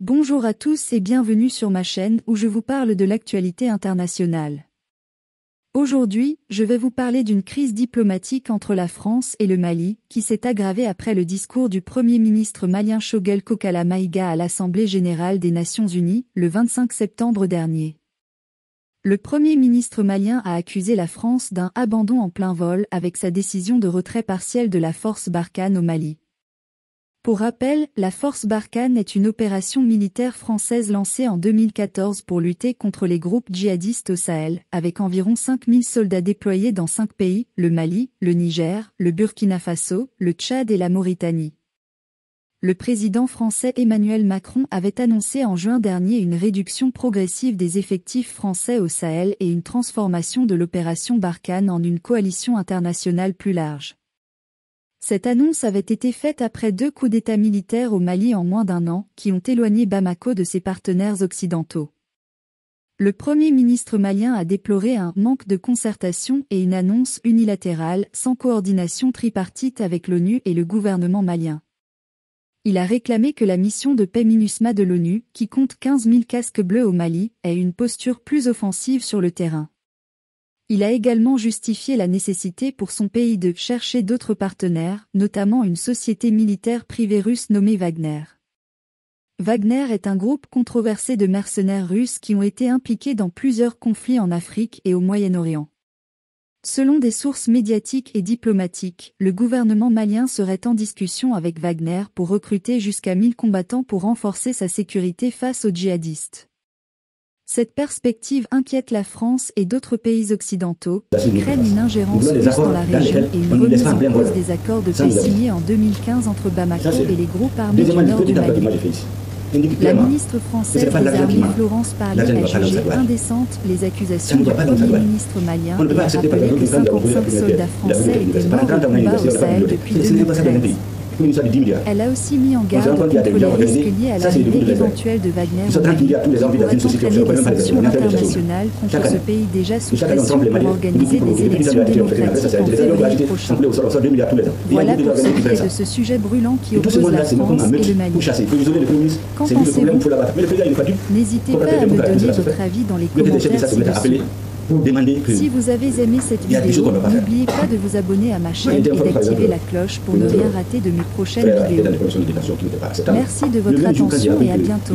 Bonjour à tous et bienvenue sur ma chaîne où je vous parle de l'actualité internationale. Aujourd'hui, je vais vous parler d'une crise diplomatique entre la France et le Mali, qui s'est aggravée après le discours du Premier ministre malien Choguel Kokalla Maïga à l'Assemblée générale des Nations unies, le 25 septembre dernier. Le Premier ministre malien a accusé la France d'un abandon en plein vol avec sa décision de retrait partiel de la force Barkhane au Mali. Pour rappel, la force Barkhane est une opération militaire française lancée en 2014 pour lutter contre les groupes djihadistes au Sahel, avec environ 5000 soldats déployés dans 5 pays, le Mali, le Niger, le Burkina Faso, le Tchad et la Mauritanie. Le président français Emmanuel Macron avait annoncé en juin dernier une réduction progressive des effectifs français au Sahel et une transformation de l'opération Barkhane en une coalition internationale plus large. Cette annonce avait été faite après 2 coups d'État militaires au Mali en moins d'un an, qui ont éloigné Bamako de ses partenaires occidentaux. Le Premier ministre malien a déploré un manque de concertation et une annonce unilatérale, sans coordination tripartite avec l'ONU et le gouvernement malien. Il a réclamé que la mission de paix MINUSMA de l'ONU, qui compte 15 000 casques bleus au Mali, ait une posture plus offensive sur le terrain. Il a également justifié la nécessité pour son pays de chercher d'autres partenaires, notamment une société militaire privée russe nommée Wagner. Wagner est un groupe controversé de mercenaires russes qui ont été impliqués dans plusieurs conflits en Afrique et au Moyen-Orient. Selon des sources médiatiques et diplomatiques, le gouvernement malien serait en discussion avec Wagner pour recruter jusqu'à 1000 combattants pour renforcer sa sécurité face aux djihadistes. Cette perspective inquiète la France et d'autres pays occidentaux, qui craignent une ingérence russe dans la région et une remise en cause des accords de paix signés en 2015 entre Bamako et les groupes armés du nord du Mali. La ministre française des Armées Florence Parly a jugé indécentes les accusations du Premier ministre malien et a rappelé que 55 soldats français étaient morts au combat au Sahel depuis 2013. Elle a aussi mis en garde contre les risques liés à l'arrivée éventuelle de Wagner au Mali, qui pourrait entraîner des sanctions internationales contre ce pays déjà sous pression pour organiser des élections démocratiques en février prochain. Voilà pour ce qui est de ce sujet brûlant qui oppose la France et le Mali. Qu'en pensez-vous? N'hésitez pas à me donner votre avis dans les commentaires ci-dessous. Si vous avez aimé cette vidéo, n'oubliez pas de vous abonner à ma chaîne et d'activer la cloche pour ne rien rater de mes prochaines vidéos. Merci de votre attention et à bientôt.